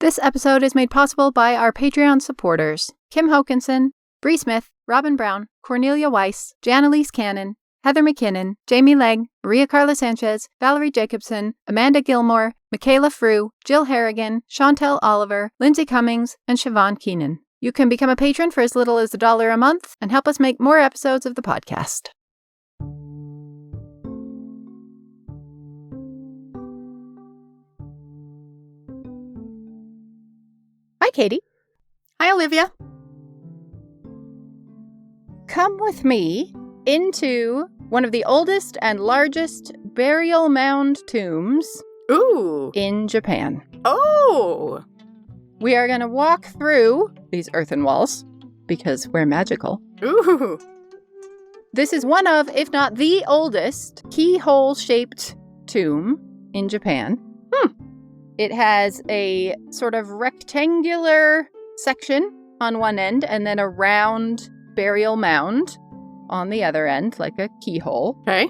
This episode is made possible by our Patreon supporters, Kim Hokinson, Bree Smith, Robin Brown, Cornelia Weiss, Janelise Cannon, Heather McKinnon, Jamie Legg, Maria Carla Sanchez, Valerie Jacobson, Amanda Gilmore, Michaela Frew, Jill Harrigan, Chantel Oliver, Lindsay Cummings, and Siobhan Keenan. You can become a patron for as little as $1 a month and help us make more episodes of the podcast. Hi, Katie. Hi, Olivia. Come with me into one of the oldest and largest burial mound tombs in Japan. Oh! We are going to walk through these earthen walls because we're magical. Ooh! This is one of, if not the oldest, keyhole-shaped tomb in Japan. It has a sort of rectangular section on one end and then a round burial mound on the other end, like a keyhole. Okay.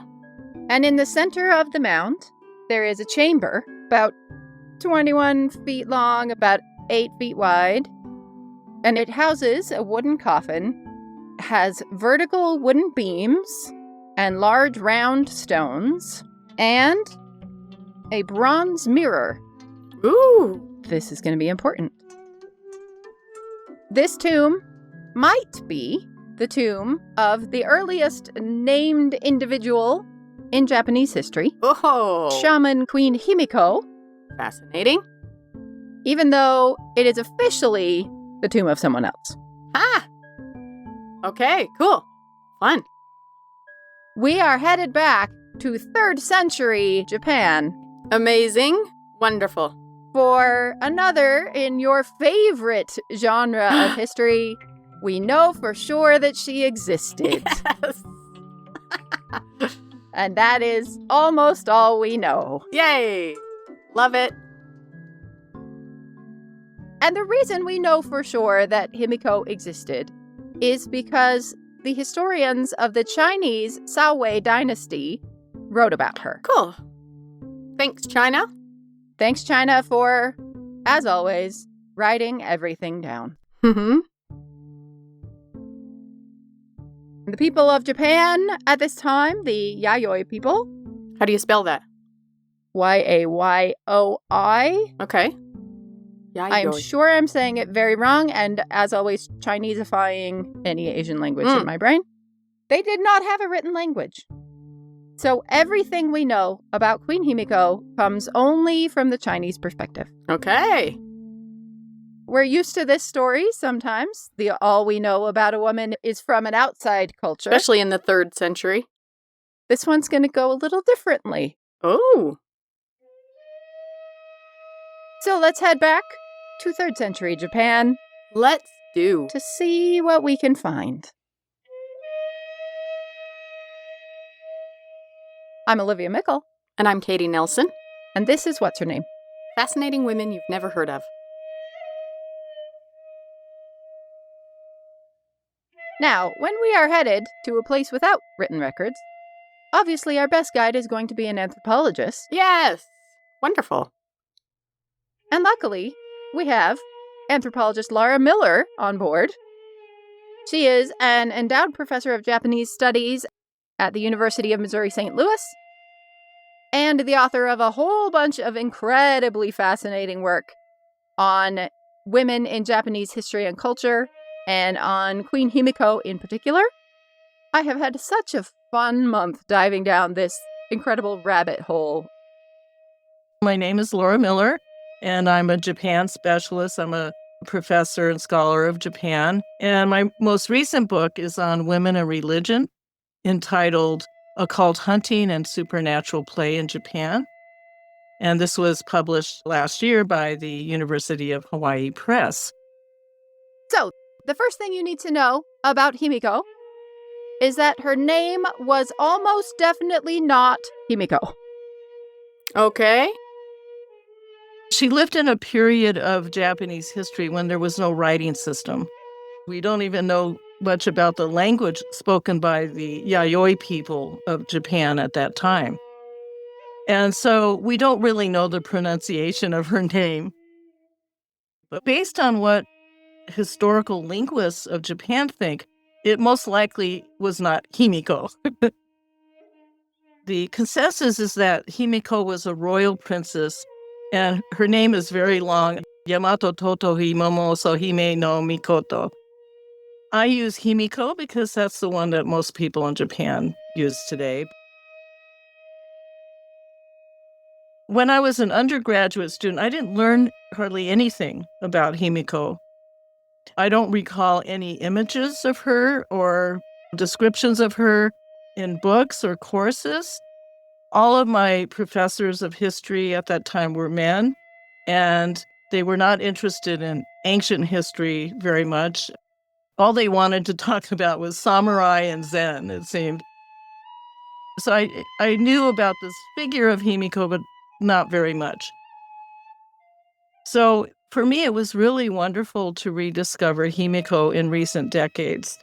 And in the center of the mound, there is a chamber about 21 feet long, about 8 feet wide. And it houses a wooden coffin, has vertical wooden beams and large round stones, and a bronze mirror. Ooh! This is going to be important. This tomb might be the tomb of the earliest named individual in Japanese history, Oh! Shaman Queen Himiko, Fascinating. even though it is officially the tomb of someone else. Ah! Okay, cool. Fun. We are headed back to 3rd century Japan Amazing. Wonderful. for another in your favorite genre of history. We know for sure that she existed. Yes! And that is almost all we know. Yay! Love it. And the reason we know for sure that Himiko existed is because the historians of the Chinese Saowei dynasty wrote about her. Cool. Thanks, China. Thanks, China, for, as always, writing everything down. Mm-hmm. The people of Japan at this time, the Yayoi people, How do you spell that? Yayoi. Okay. Yeah, I'm sure I'm saying it very wrong, and as always, Chineseifying any Asian language in my brain. They did not have a written language. So everything we know about Queen Himiko comes only from the Chinese perspective. Okay. We're used to this story sometimes. All we know about a woman is from an outside culture. Especially in the 3rd century. This one's going to go a little differently. Oh. So let's head back to 3rd century Japan Let's do. to see what we can find. I'm Olivia Mickle, And I'm Katie Nelson. and this is What's Her Name? Fascinating women you've never heard of. Now, when we are headed to a place without written records, obviously our best guide is going to be an anthropologist, Yes! Wonderful. and luckily, we have anthropologist Laura Miller on board. She is an endowed professor of Japanese studies at the University of Missouri St. Louis, and the author of a whole bunch of incredibly fascinating work on women in Japanese history and culture, and on Queen Himiko in particular. I have had such a fun month diving down this incredible rabbit hole. My name is Laura Miller, and I'm a Japan specialist. I'm a professor and scholar of Japan. And my most recent book is on women and religion, entitled Occult Hunting and Supernatural Play in Japan. And this was published last year by the University of Hawaii Press. So, the first thing you need to know about Himiko is that her name was almost definitely not Himiko. Okay. She lived in a period of Japanese history when there was no writing system. We don't even know much about the language spoken by the Yayoi people of Japan at that time. And so we don't really know the pronunciation of her name. But based on what historical linguists of Japan think, it most likely was not Himiko. The consensus is that Himiko was a royal princess, and her name is very long, Yamato Totohi Momo Sohime no Mikoto. I use Himiko because that's the one that most people in Japan use today. When I was an undergraduate student, I didn't learn hardly anything about Himiko. I don't recall any images of her or descriptions of her in books or courses. All of my professors of history at that time were men, and they were not interested in ancient history very much. All they wanted to talk about was samurai and Zen, it seemed. So I knew about this figure of Himiko, but not very much. So for me, it was really wonderful to rediscover Himiko in recent decades.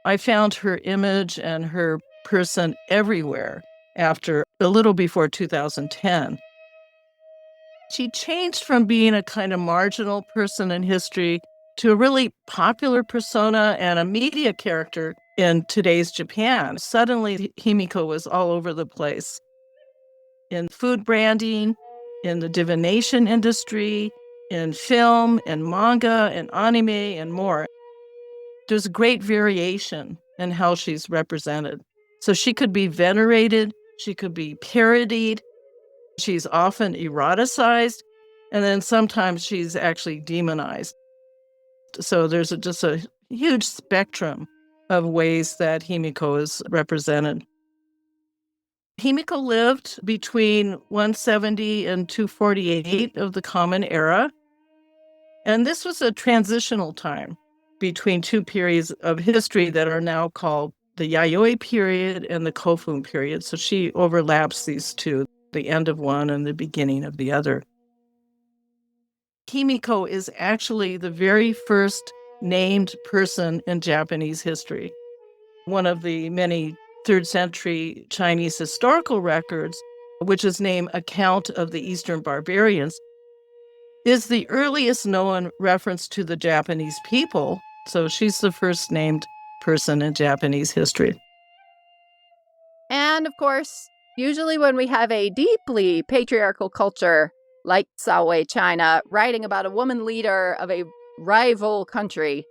I found her image and her person everywhere after a little before 2010. She changed from being a kind of marginal person in history to a really popular persona and a media character in today's Japan. Suddenly, Himiko was all over the place. In food branding, in the divination industry, in film, and manga, and anime, and more. There's great variation in how she's represented. So she could be venerated, she could be parodied, she's often eroticized, and then sometimes she's actually demonized. So there's just a huge spectrum of ways that Himiko is represented. Himiko lived between 170 and 248 of the Common Era, and this was a transitional time between two periods of history that are now called the Yayoi period and the Kofun period. So she overlaps these two, the end of one and the beginning of the other. Himiko is actually the very first named person in Japanese history. One of the many 3rd century Chinese historical records, which is named Account of the Eastern Barbarians, is the earliest known reference to the Japanese people. So she's the first named person in Japanese history. And of course, usually when we have a deeply patriarchal culture like Saowei China writing about a woman leader of a rival country,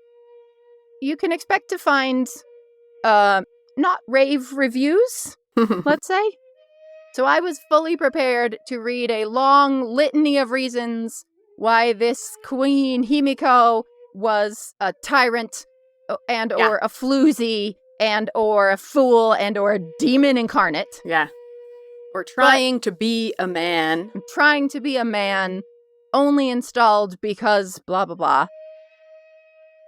you can expect to find not rave reviews, let's say. So I was fully prepared to read a long litany of reasons why this Queen Himiko was a tyrant and or a floozy and or a fool and or a demon incarnate. Yeah. Or trying to be a man. Trying to be a man, only installed because blah, blah, blah.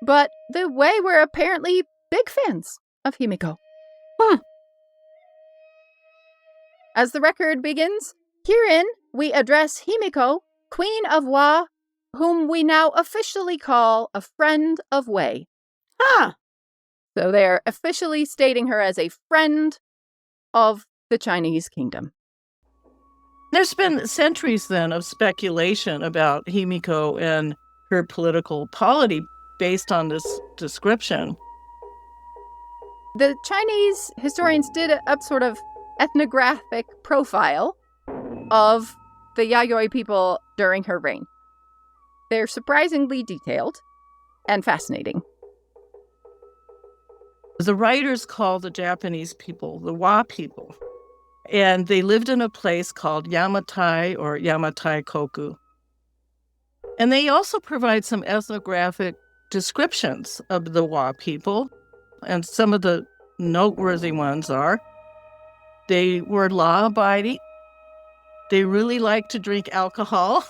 But the way we're apparently big fans of Himiko. As the record begins, herein we address Himiko, Queen of Wa, whom we now officially call a friend of Wei. So they're officially stating her as a friend of the Chinese kingdom. There's been centuries then of speculation about Himiko and her political polity based on this description. The Chinese historians did a sort of ethnographic profile of the Yayoi people during her reign. They're surprisingly detailed and fascinating. The writers call the Japanese people the Wa people, and they lived in a place called Yamatai or Yamatai Koku. And they also provide some ethnographic descriptions of the Wa people, and some of the noteworthy ones are they were law-abiding, they really liked to drink alcohol,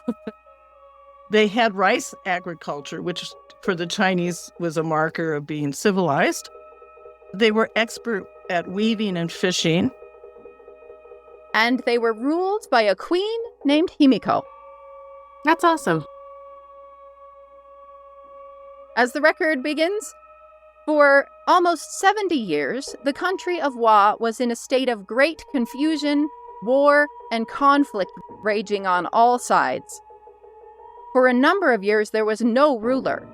they had rice agriculture, which for the Chinese was a marker of being civilized. They were expert at weaving and fishing. And they were ruled by a queen named Himiko. That's awesome. As the record begins, for almost 70 years, the country of Wa was in a state of great confusion, war, and conflict raging on all sides. For a number of years, there was no ruler.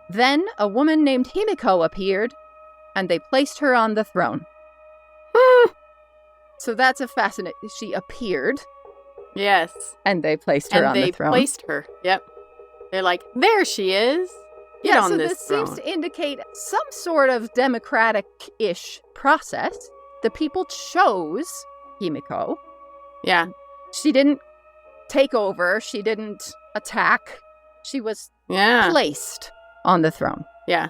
Then a woman named Himiko appeared, and they placed her on the throne. So that's a fascinating... She appeared. Yes. And they placed her on the throne. And they placed her. Yep. They're like, there she is. Get on this throne. Seems to indicate some sort of democratic-ish process. The people chose Himiko. Yeah. She didn't take over. She didn't attack. She was placed on the throne. Yeah.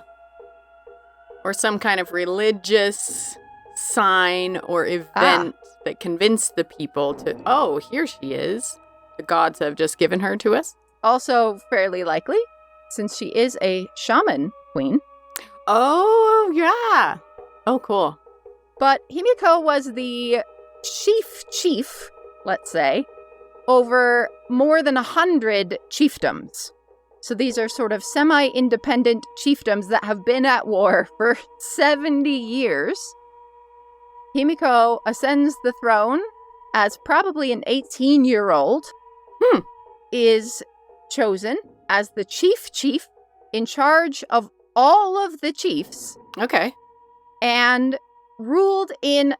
Or some kind of religious sign or event that convinced the people to, oh, here she is. The gods have just given her to us. Also fairly likely, since she is a shaman queen. Oh, yeah. Oh, cool. But Himiko was the chief, let's say, over more than 100 chiefdoms. So these are sort of semi-independent chiefdoms that have been at war for 70 years. Himiko ascends the throne as probably an 18-year-old, is chosen as the chief in charge of all of the chiefs. Okay. And ruled in,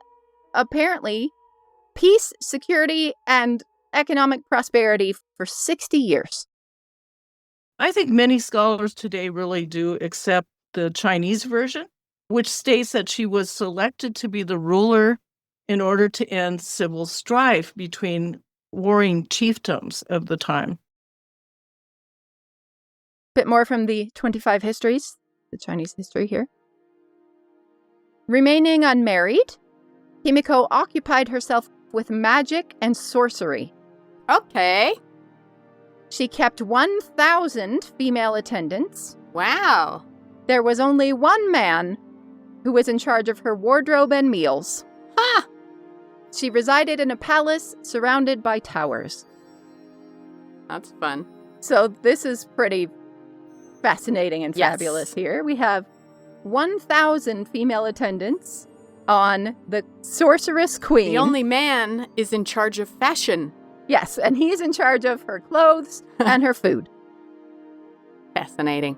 apparently, peace, security, and economic prosperity for 60 years. I think many scholars today really do accept the Chinese version, which states that she was selected to be the ruler in order to end civil strife between warring chiefdoms of the time. Bit more from the 25 histories, the Chinese history here. Remaining unmarried, Himiko occupied herself with magic and sorcery. Okay. She kept 1,000 female attendants. Wow. There was only one man who was in charge of her wardrobe and meals. Ha! She resided in a palace surrounded by towers. That's fun. So this is pretty fascinating and fabulous here. We have 1,000 female attendants on the sorceress queen. The only man is in charge of fashion. Yes, and he's in charge of her clothes and her food. Fascinating.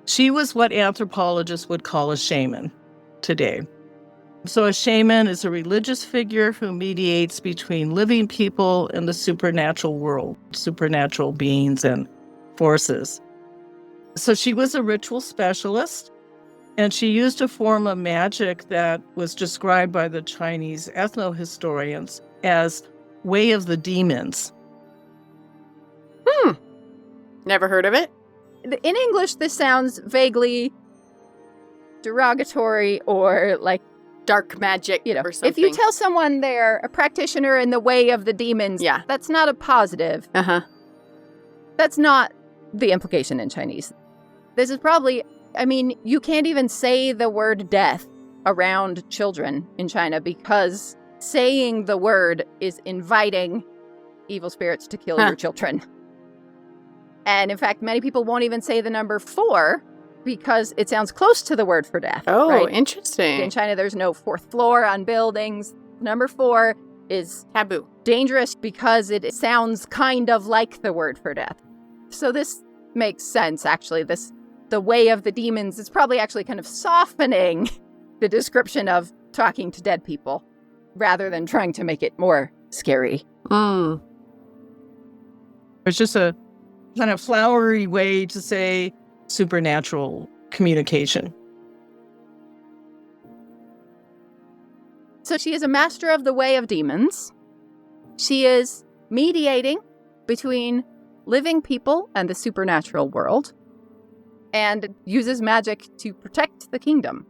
She was what anthropologists would call a shaman today. So a shaman is a religious figure who mediates between living people and the supernatural world, supernatural beings and forces. So she was a ritual specialist, and she used a form of magic that was described by the Chinese ethnohistorians as way of the demons. Never heard of it. In English, this sounds vaguely derogatory or like Dark magic or something. If you tell someone they're a practitioner in the way of the demons, that's not a positive. That's not the implication in Chinese. This is probably, you can't even say the word death around children in China because saying the word is inviting evil spirits to kill your children. And in fact, many people won't even say the number 4 because it sounds close to the word for death. Oh, right? Interesting. In China, there's no 4th floor on buildings. Number 4 is taboo. Dangerous because it sounds kind of like the word for death. So this makes sense, actually. The way of the demons is probably actually kind of softening the description of talking to dead people rather than trying to make it more scary. It's just a kind of flowery way to say supernatural communication. So she is a master of the way of demons. She is mediating between living people and the supernatural world and uses magic to protect the kingdom.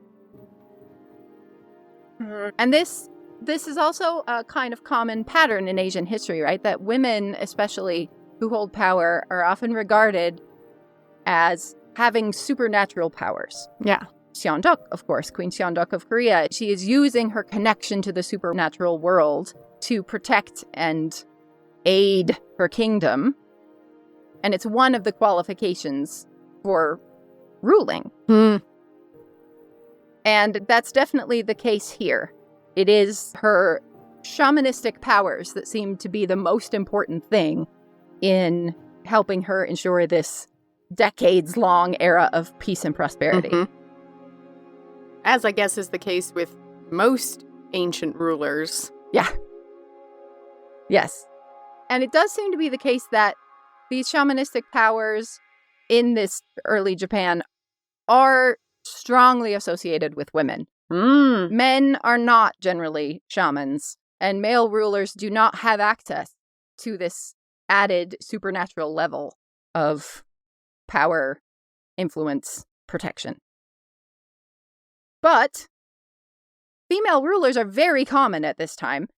And this is also a kind of common pattern in Asian history, right? That women, especially who hold power, are often regarded as having supernatural powers. Yeah. Seongdeok, of course, Queen Seongdeok of Korea, she is using her connection to the supernatural world to protect and aid her kingdom. And it's one of the qualifications for ruling. And that's definitely the case here. It is her shamanistic powers that seem to be the most important thing in helping her ensure this decades-long era of peace and prosperity. Mhm. As I guess is the case with most ancient rulers. Yeah. Yes. And it does seem to be the case that these shamanistic powers in this early Japan are strongly associated with women. Men are not generally shamans, and male rulers do not have access to this added supernatural level of power, influence, protection. But female rulers are very common at this time,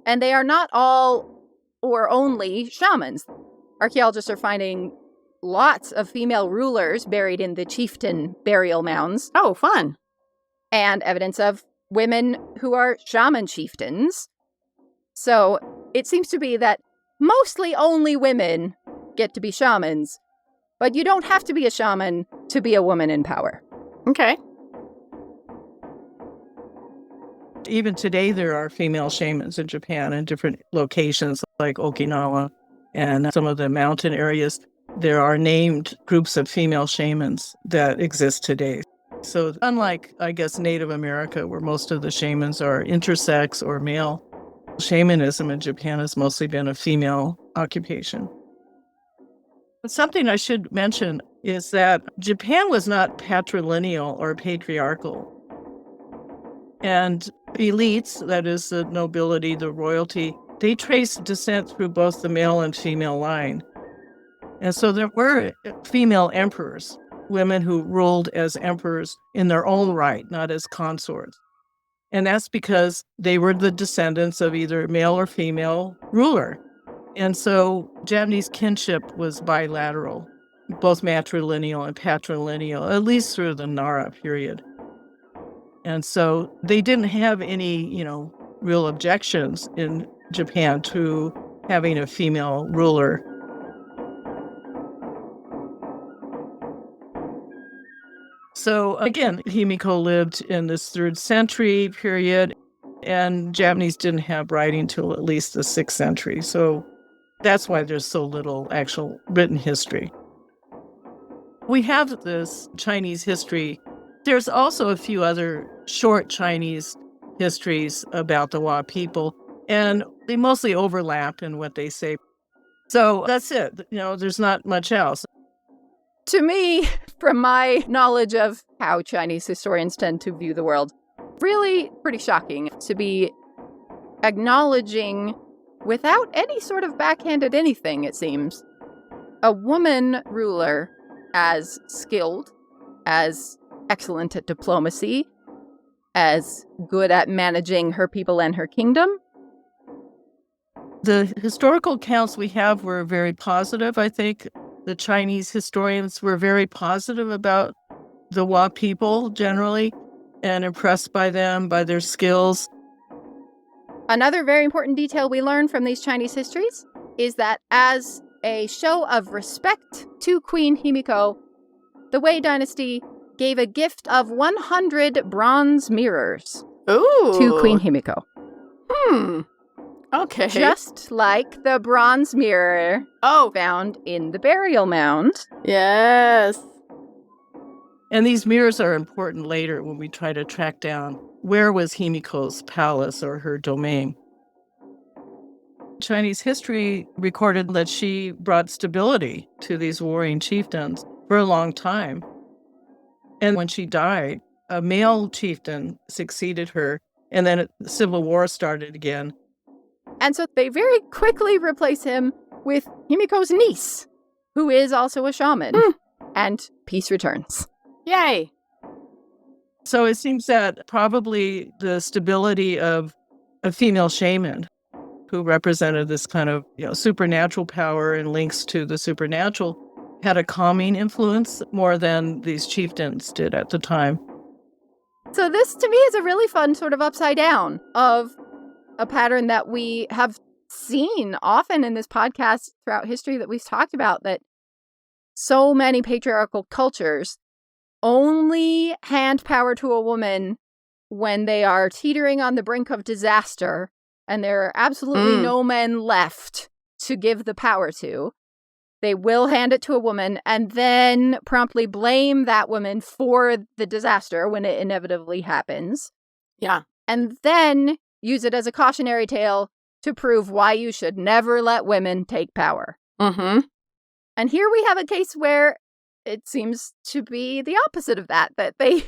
and they are not all or only shamans. Archaeologists are finding lots of female rulers buried in the chieftain burial mounds. Oh, fun. And evidence of women who are shaman chieftains. So it seems to be that mostly only women get to be shamans, but you don't have to be a shaman to be a woman in power. Okay. Even today, there are female shamans in Japan in different locations like Okinawa and some of the mountain areas. There are named groups of female shamans that exist today. So unlike, I guess, Native America, where most of the shamans are intersex or male, shamanism in Japan has mostly been a female occupation. But something I should mention is that Japan was not patrilineal or patriarchal. And elites, that is the nobility, the royalty, they trace descent through both the male and female line. And so there were female emperors, women who ruled as emperors in their own right, not as consorts. And that's because they were the descendants of either male or female ruler. And so Japanese kinship was bilateral, both matrilineal and patrilineal, at least through the Nara period. And so they didn't have any, real objections in Japan to having a female ruler. So again, Himiko lived in this 3rd century period, and Japanese didn't have writing till at least the 6th century. So that's why there's so little actual written history. We have this Chinese history. There's also a few other short Chinese histories about the Wa people, and they mostly overlap in what they say. So that's it. There's not much else. To me, from my knowledge of how Chinese historians tend to view the world, really pretty shocking to be acknowledging, without any sort of backhanded anything, it seems, a woman ruler as skilled, as excellent at diplomacy, as good at managing her people and her kingdom. The historical accounts we have were very positive, I think. The Chinese historians were very positive about the Wa people generally and impressed by them, by their skills. Another very important detail we learn from these Chinese histories is that as a show of respect to Queen Himiko, the Wei dynasty gave a gift of 100 bronze mirrors to Queen Himiko. Okay. Just like the bronze mirror found in the burial mound. Yes. And these mirrors are important later when we try to track down where was Himiko's palace or her domain. Chinese history recorded that she brought stability to these warring chieftains for a long time. And when she died, a male chieftain succeeded her, and then the civil war started again. And so they very quickly replace him with Himiko's niece, who is also a shaman, and peace returns. Yay! So it seems that probably the stability of a female shaman who represented this kind of supernatural power and links to the supernatural had a calming influence more than these chieftains did at the time. So this, to me, is a really fun sort of upside down of a pattern that we have seen often in this podcast throughout history that we've talked about, that so many patriarchal cultures only hand power to a woman when they are teetering on the brink of disaster and there are absolutely no men left to give the power to. They will hand it to a woman and then promptly blame that woman for the disaster when it inevitably happens. Yeah. And then use it as a cautionary tale to prove why you should never let women take power. Mm-hmm. And here we have a case where it seems to be the opposite of that they,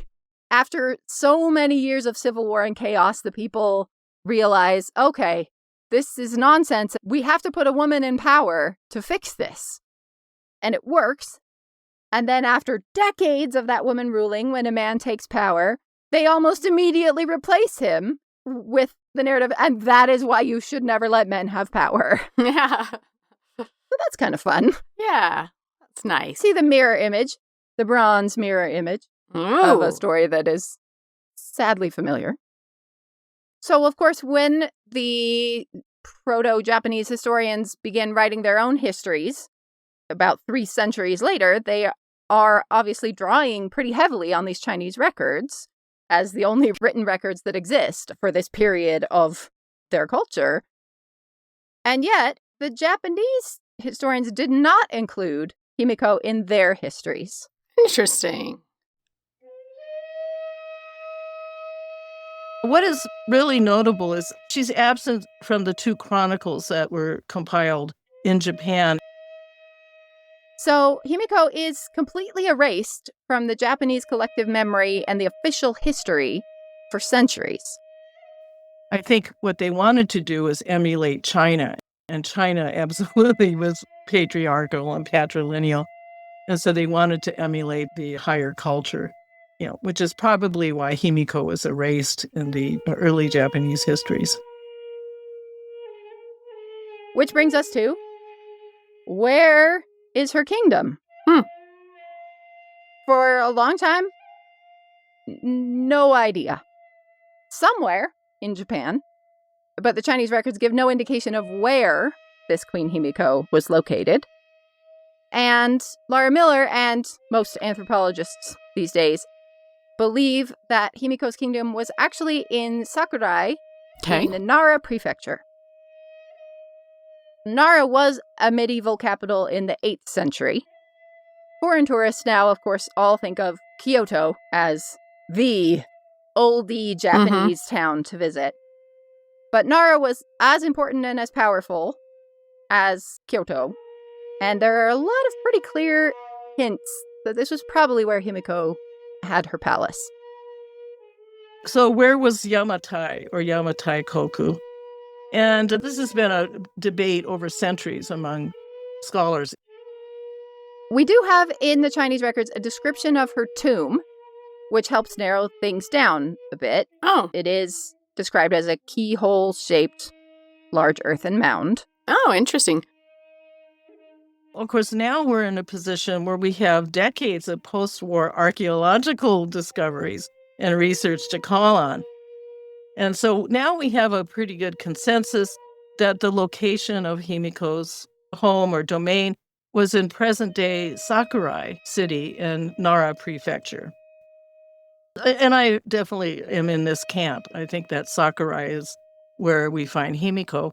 after so many years of civil war and chaos, the people realize, okay, this is nonsense. We have to put a woman in power to fix this. And it works. And then after decades of that woman ruling, when a man takes power, they almost immediately replace him with the narrative, and that is why you should never let men have power. Yeah. So that's kind of fun. Yeah. That's nice. See the mirror image, the bronze mirror image of a story that is sadly familiar. So, of course, when the proto-Japanese historians begin writing their own histories, about 3 centuries later, they are obviously drawing pretty heavily on these Chinese records as the only written records that exist for this period of their culture. And yet, the Japanese historians did not include Himiko in their histories. Interesting. What is really notable is she's absent from the 2 chronicles that were compiled in Japan. So Himiko is completely erased from the Japanese collective memory and the official history for centuries. I think what they wanted to do was emulate China, and China absolutely was patriarchal and patrilineal. And so they wanted to emulate the higher culture, which is probably why Himiko was erased in the early Japanese histories. Which brings us to, where is her kingdom? For a long time, no idea. Somewhere in Japan, but the Chinese records give no indication of where this Queen Himiko was located. And Laura Miller and most anthropologists these days believe that Himiko's kingdom was actually in Sakurai, in the Nara prefecture. Nara was a medieval capital in the 8th century. Foreign tourists now, of course, all think of Kyoto as the oldie Japanese town to visit. But Nara was as important and as powerful as Kyoto. And there are a lot of pretty clear hints that this was probably where Himiko had her palace. So where was Yamatai or Yamatai Koku? And this has been a debate over centuries among scholars. We do have in the Chinese records a description of her tomb, which helps narrow things down a bit. Oh. It is described as a keyhole-shaped large earthen mound. Oh, interesting. Of course, now we're in a position where we have decades of post-war archaeological discoveries and research to call on. And so now we have a pretty good consensus that the location of Himiko's home or domain was in present-day Sakurai City in Nara Prefecture. And I definitely am in this camp. I think that Sakurai is where we find Himiko.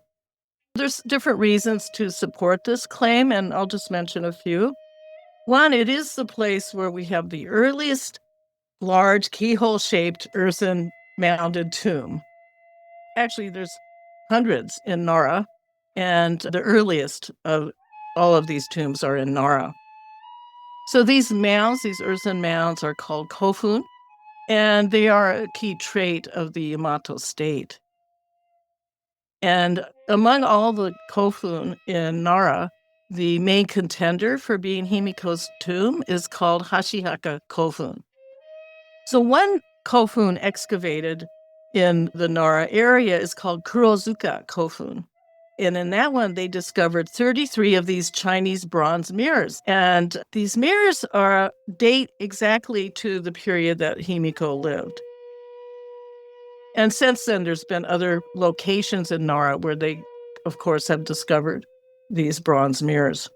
There's different reasons to support this claim, and I'll just mention a few. One, it is the place where we have the earliest large keyhole-shaped earthen mounded tomb. Actually, there's hundreds in Nara, and the earliest of all of these tombs are in Nara. So these mounds, these earthen mounds, are called kofun, and they are a key trait of the Yamato state. And among all the kofun in Nara, the main contender for being Himiko's tomb is called Hashihaka kofun. So one kofun excavated in the Nara area is called Kurozuka kofun. And in that one, they discovered 33 of these Chinese bronze mirrors. And these mirrors date exactly to the period that Himiko lived. And since then, there's been other locations in Nara where they, of course, have discovered these bronze mirrors.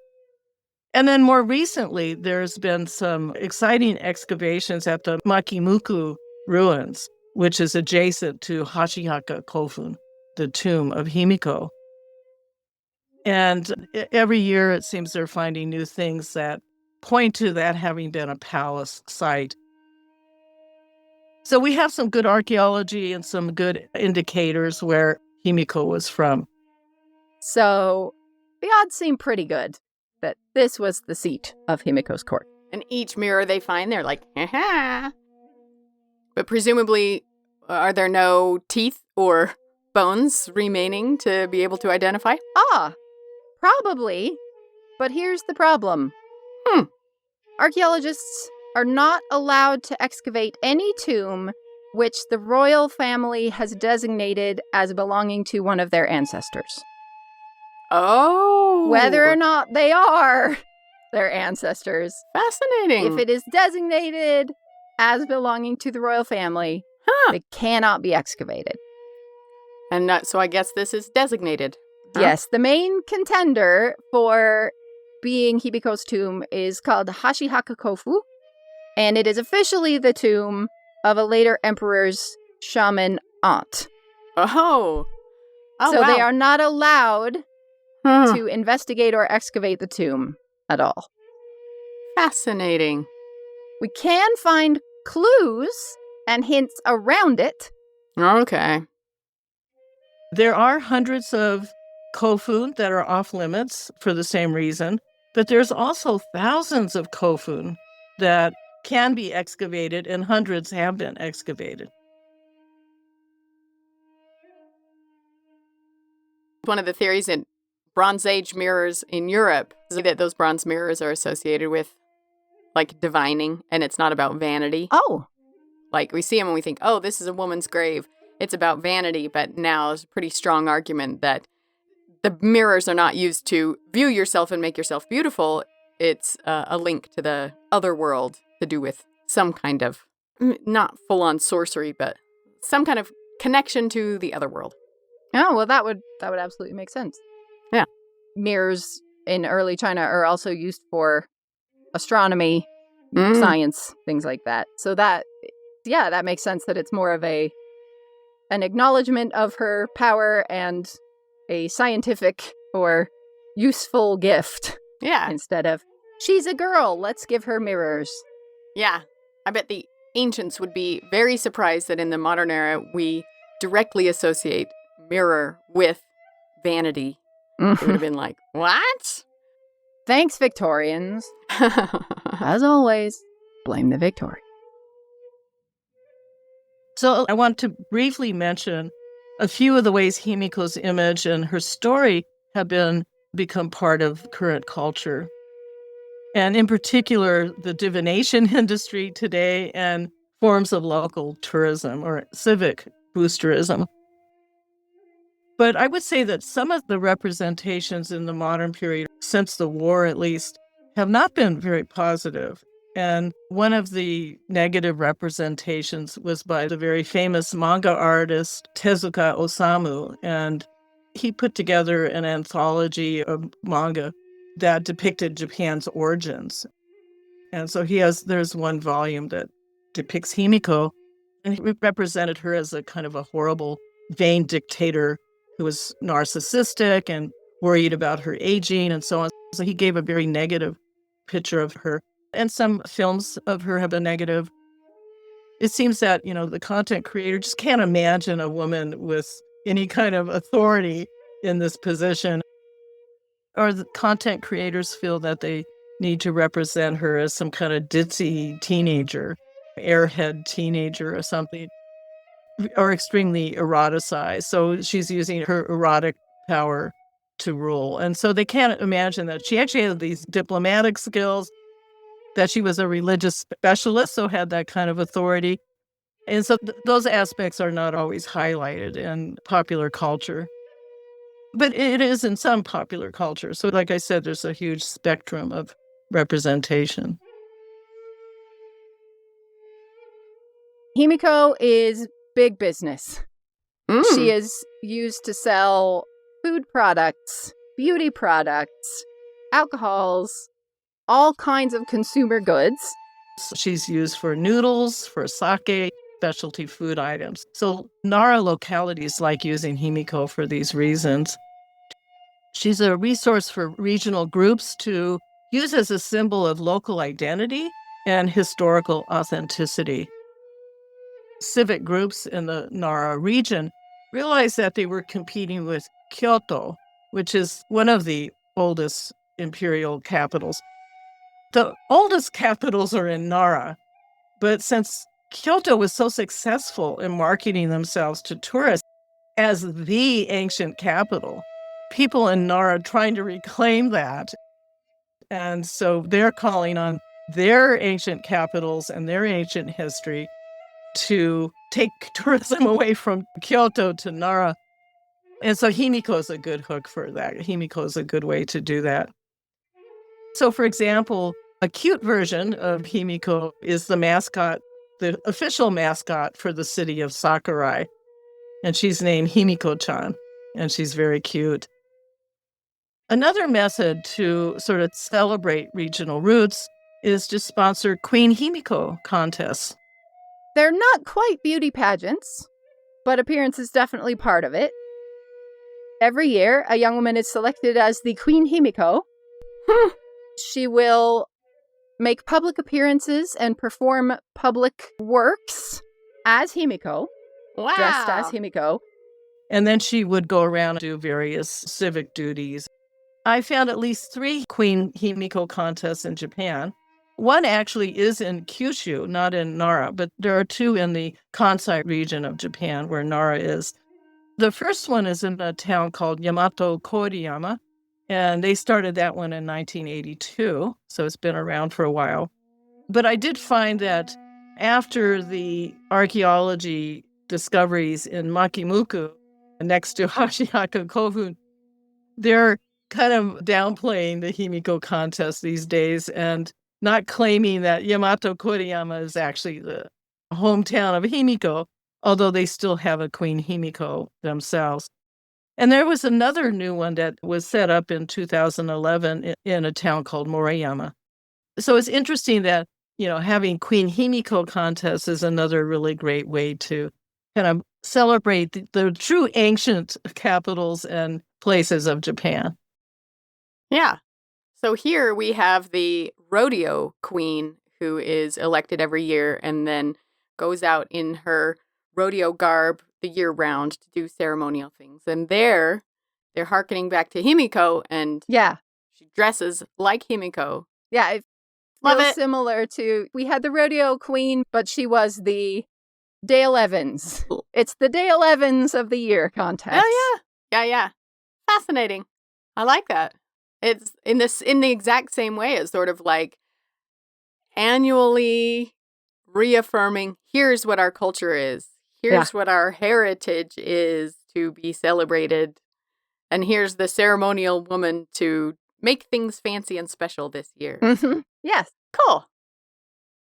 And then more recently, there's been some exciting excavations at the Makimuku ruins, which is adjacent to Hashihaka Kofun, the tomb of Himiko. And every year it seems they're finding new things that point to that having been a palace site. So we have some good archaeology and some good indicators where Himiko was from. So the odds seem pretty good that this was the seat of Himiko's court. And each mirror they find, they're like, ha. But presumably, are there no teeth or bones remaining to be able to identify? Probably. But here's the problem. Archaeologists are not allowed to excavate any tomb which the royal family has designated as belonging to one of their ancestors. Oh. Whether or not they are their ancestors. Fascinating. If it is designated as belonging to the royal family, it cannot be excavated. And so I guess this is designated. Huh? Yes, the main contender for being Himiko's tomb is called Hashihaka Kofu, and it is officially the tomb of a later emperor's shaman aunt. Oh, so wow. They are not allowed to investigate or excavate the tomb at all. Fascinating. We can find clues and hints around it. Okay. There are hundreds of kofu that are off limits for the same reason, but there's also thousands of kofu that can be excavated, and hundreds have been excavated. One of the theories in Bronze Age mirrors in Europe is that those bronze mirrors are associated with, like, divining, and it's not about vanity. Oh. Like, we see them and we think, oh, this is a woman's grave. It's about vanity, but now there's a pretty strong argument that the mirrors are not used to view yourself and make yourself beautiful. It's a link to the other world to do with some kind of, not full-on sorcery, but some kind of connection to the other world. Oh, well, that would absolutely make sense. Yeah. Mirrors in early China are also used for astronomy, science, things like that. So that makes sense that it's more of an acknowledgement of her power and a scientific or useful gift. Yeah. Instead of, she's a girl, let's give her mirrors. Yeah. I bet the ancients would be very surprised that in the modern era we directly associate mirror with vanity. They would have been like, what? Thanks, Victorians. As always, blame the Victorians. So I want to briefly mention a few of the ways Himiko's image and her story have become part of current culture. And in particular, the divination industry today and forms of local tourism or civic boosterism. But I would say that some of the representations in the modern period, since the war at least, have not been very positive. And one of the negative representations was by the very famous manga artist Tezuka Osamu. And he put together an anthology of manga that depicted Japan's origins. And so there's one volume that depicts Himiko, and he represented her as a kind of a horrible, vain dictator who was narcissistic and worried about her aging and so on. So he gave a very negative picture of her. And some films of her have been negative. It seems that, the content creator just can't imagine a woman with any kind of authority in this position. Or the content creators feel that they need to represent her as some kind of ditzy teenager, airhead teenager or something, or extremely eroticized. So she's using her erotic power to rule. And so they can't imagine that she actually had these diplomatic skills, that she was a religious specialist, so had that kind of authority. And so those aspects are not always highlighted in popular culture. But it is in some popular culture. So like I said, there's a huge spectrum of representation. Himiko is big business. She is used to sell food products, beauty products, alcohols, all kinds of consumer goods. She's used for noodles, for sake, specialty food items. So Nara localities like using Himiko for these reasons. She's a resource for regional groups to use as a symbol of local identity and historical authenticity. Civic groups in the Nara region realized that they were competing with Kyoto, which is one of the oldest imperial capitals. The oldest capitals are in Nara, but since Kyoto was so successful in marketing themselves to tourists as the ancient capital, people in Nara trying to reclaim that. And so they're calling on their ancient capitals and their ancient history to take tourism away from Kyoto to Nara. And so Himiko is a good hook for that. Himiko is a good way to do that. So, for example, a cute version of Himiko is the mascot, the official mascot for the city of Sakurai. And she's named Himiko-chan, and she's very cute. Another method to sort of celebrate regional roots is to sponsor Queen Himiko contests. They're not quite beauty pageants, but appearance is definitely part of it. Every year, a young woman is selected as the Queen Himiko. She will make public appearances and perform public works as Himiko, dressed as Himiko. And then she would go around and do various civic duties. I found at least 3 Queen Himiko contests in Japan. One actually is in Kyushu, not in Nara, but there are 2 in the Kansai region of Japan where Nara is. The first one is in a town called Yamato Koriyama, and they started that one in 1982, so it's been around for a while. But I did find that after the archaeology discoveries in Makimuku, next to Hashiaka Kofun, they're kind of downplaying the Himiko contest these days and not claiming that Yamato Koriyama is actually the hometown of Himiko, although they still have a Queen Himiko themselves. And there was another new one that was set up in 2011 in a town called Moriyama. So it's interesting that, having Queen Himiko contests is another really great way to kind of celebrate the true ancient capitals and places of Japan. Yeah. So here we have the rodeo queen who is elected every year and then goes out in her rodeo garb the year round to do ceremonial things. And they're hearkening back to Himiko, and she dresses like Himiko. Yeah, it Love feels it. similar to, we had the rodeo queen, but she was the Dale Evans. It's the Dale Evans of the year contest. Oh, yeah. Yeah. Fascinating. I like that. It's in the exact same way as sort of like annually reaffirming, here's what our culture is. Here's what our heritage is to be celebrated. And here's the ceremonial woman to make things fancy and special this year. Mm-hmm. Yes. Cool.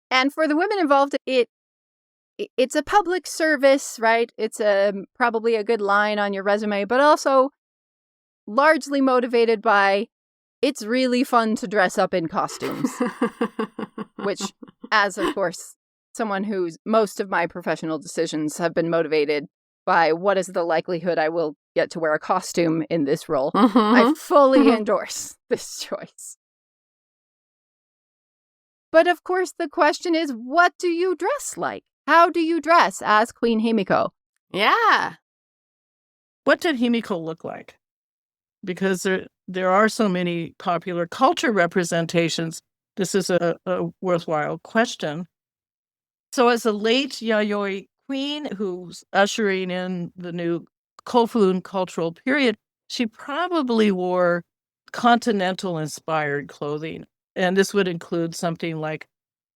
And for the women involved, it's a public service, right? It's probably a good line on your resume, but also largely motivated by, it's really fun to dress up in costumes. Which, as of course, someone whose most of my professional decisions have been motivated by what is the likelihood I will get to wear a costume in this role, I fully endorse this choice. But of course, the question is, what do you dress like? How do you dress as Queen Himiko? Yeah. What did Himiko look like? Because there are so many popular culture representations. This is a worthwhile question. So as a late Yayoi queen who's ushering in the new Kofun cultural period, she probably wore continental-inspired clothing. And this would include something like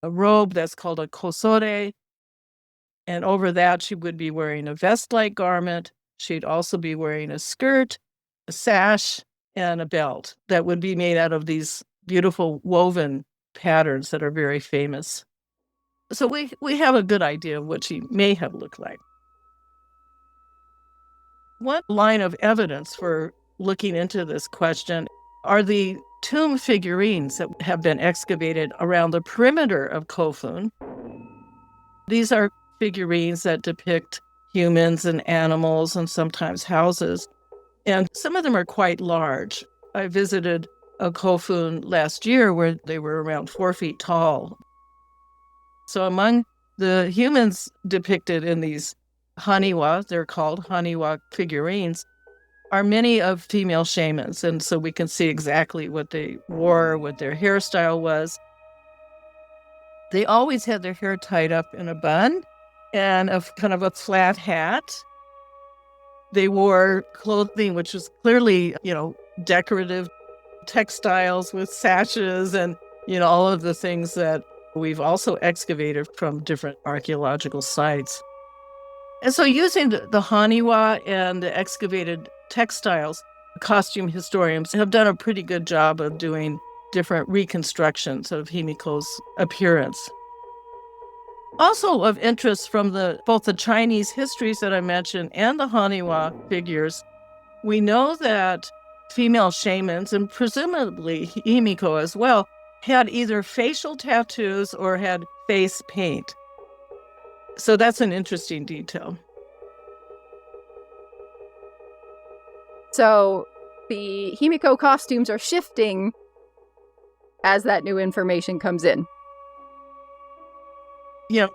a robe that's called a kosore. And over that, she would be wearing a vest-like garment. She'd also be wearing a skirt, a sash, and a belt that would be made out of these beautiful woven patterns that are very famous. So we have a good idea of what she may have looked like. One line of evidence for looking into this question are the tomb figurines that have been excavated around the perimeter of Kofun. These are figurines that depict humans and animals and sometimes houses. And some of them are quite large. I visited a kofun last year where they were around 4 feet tall. So among the humans depicted in these haniwa, they're called haniwa figurines, are many of female shamans. And so we can see exactly what they wore, what their hairstyle was. They always had their hair tied up in a bun and a kind of a flat hat. They wore clothing which was clearly, decorative textiles with sashes and, all of the things that we've also excavated from different archaeological sites. And so using the haniwa and the excavated textiles, costume historians have done a pretty good job of doing different reconstructions of Himiko's appearance. Also of interest from both the Chinese histories that I mentioned and the haniwa figures, we know that female shamans, and presumably Himiko as well, had either facial tattoos or had face paint. So that's an interesting detail. So the Himiko costumes are shifting as that new information comes in.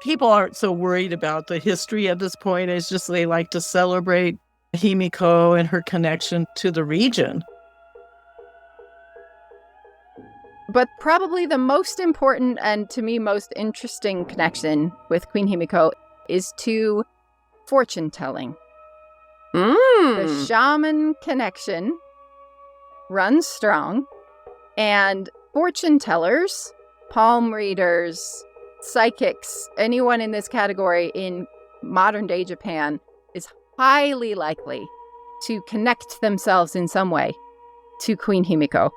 People aren't so worried about the history at this point. It's just they like to celebrate Himiko and her connection to the region. But probably the most important and to me most interesting connection with Queen Himiko is to fortune telling. The shaman connection runs strong, and fortune tellers, palm readers, psychics, anyone in this category in modern day Japan is highly likely to connect themselves in some way to Queen Himiko.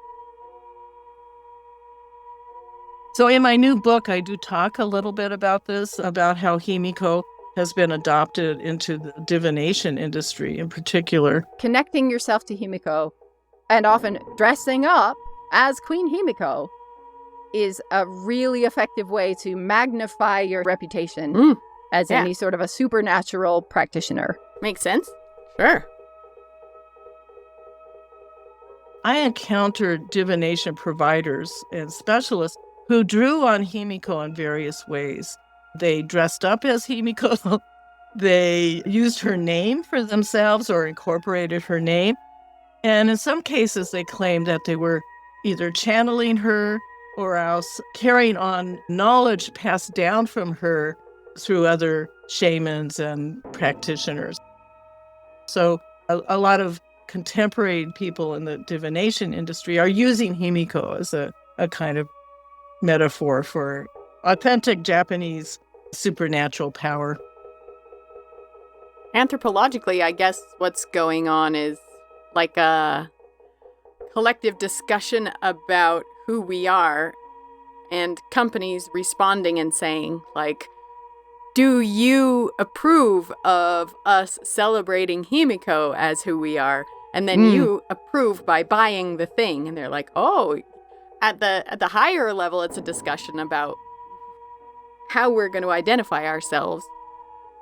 So in my new book, I do talk a little bit about this, about how Himiko has been adopted into the divination industry in particular. Connecting yourself to Himiko and often dressing up as Queen Himiko is a really effective way to magnify your reputation as any sort of a supernatural practitioner. Makes sense. Sure. I encountered divination providers and specialists who drew on Himiko in various ways. They dressed up as Himiko. They used her name for themselves or incorporated her name. And in some cases, they claimed that they were either channeling her or else carrying on knowledge passed down from her through other shamans and practitioners. So a lot of contemporary people in the divination industry are using Himiko as a kind of metaphor for authentic Japanese supernatural power. Anthropologically, I guess what's going on is like a collective discussion about who we are and companies responding and saying, like, do you approve of us celebrating Himiko as who we are? And then you approve by buying the thing. And they're like, oh, at the higher level, it's a discussion about how we're going to identify ourselves.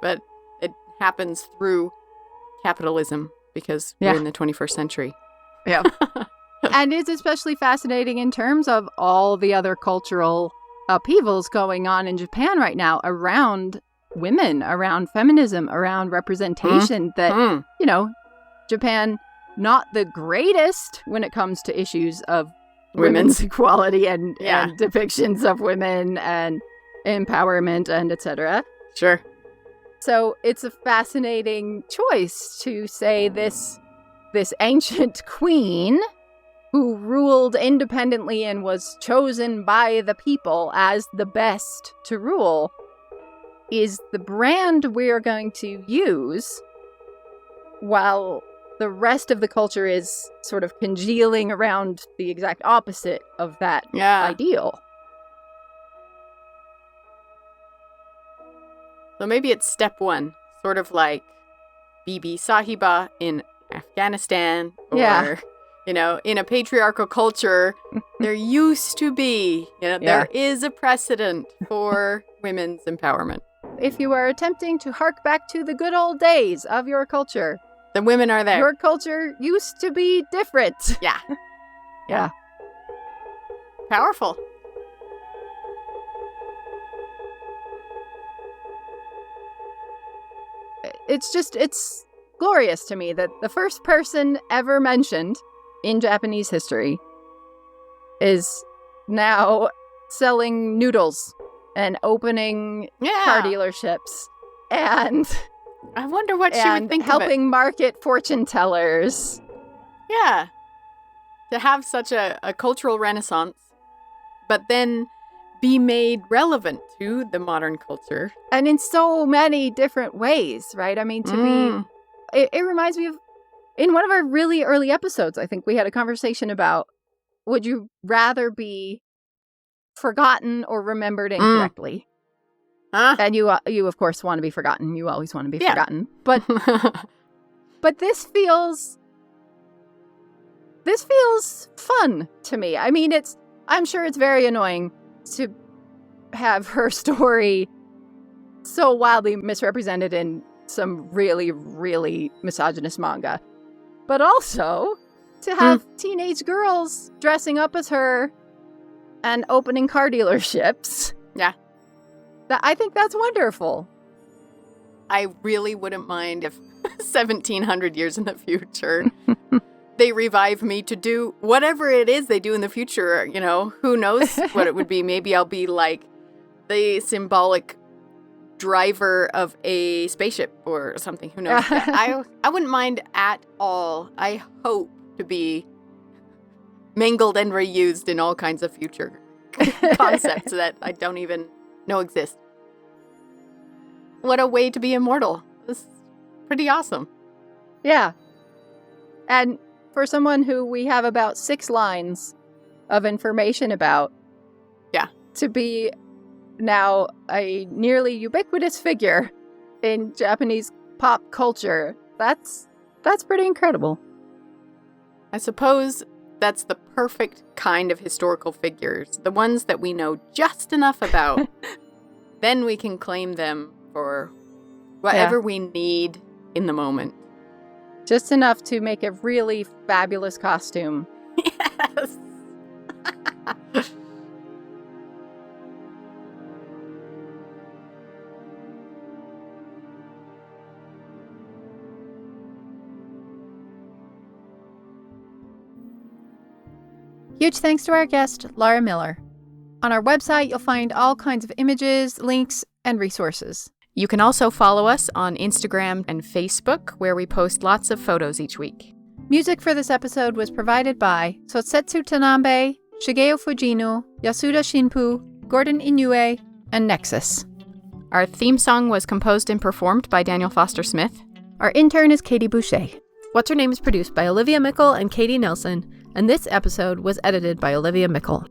But it happens through capitalism because we're in the 21st century. Yeah. And it's especially fascinating in terms of all the other cultural upheavals going on in Japan right now around women, around feminism, around representation that, Japan, not the greatest when it comes to issues of women's equality and depictions of women and empowerment and etc. Sure. So it's a fascinating choice to say this ancient queen who ruled independently and was chosen by the people as the best to rule is the brand we're going to use, while the rest of the culture is sort of congealing around the exact opposite of that ideal. So maybe it's step one, sort of like Bibi Sahiba in Afghanistan, or, in a patriarchal culture, there used to be, there is a precedent for women's empowerment. If you are attempting to hark back to the good old days of your culture, The women are there. Your culture used to be different. Yeah. Yeah. Powerful. It's glorious to me that the first person ever mentioned in Japanese history is now selling noodles and opening car dealerships and I wonder what she would think helping of it. market fortune tellers. Yeah. To have such a cultural renaissance, but then be made relevant to the modern culture. And in so many different ways, right? I mean, it reminds me of, in one of our really early episodes, I think we had a conversation about, would you rather be forgotten or remembered incorrectly? And you of course want to be forgotten. You always want to be forgotten. But this feels fun to me. I mean, I'm sure it's very annoying to have her story so wildly misrepresented in some really, really misogynist manga. But also to have teenage girls dressing up as her and opening car dealerships. Yeah. I think that's wonderful. I really wouldn't mind if 1700 years in the future they revive me to do whatever it is they do in the future. You know, who knows what it would be. Maybe I'll be like the symbolic driver of a spaceship or something. Who knows? I wouldn't mind at all. I hope to be mangled and reused in all kinds of future concepts that I don't even know exist. What a way to be immortal. This is pretty awesome. Yeah. And for someone who we have about 6 lines of information about, to be now a nearly ubiquitous figure in Japanese pop culture, that's pretty incredible. I suppose that's the perfect kind of historical figures, the ones that we know just enough about. Then we can claim them for whatever we need in the moment. Just enough to make a really fabulous costume. Yes. Huge thanks to our guest, Laura Miller. On our website, you'll find all kinds of images, links, and resources. You can also follow us on Instagram and Facebook, where we post lots of photos each week. Music for this episode was provided by Sotetsu Tanabe, Shigeo Fujino, Yasuda Shinpu, Gordon Inoue, and Nexus. Our theme song was composed and performed by Daniel Foster Smith. Our intern is Katie Boucher. What's Her Name is produced by Olivia Mickle and Katie Nelson, and this episode was edited by Olivia Mickle.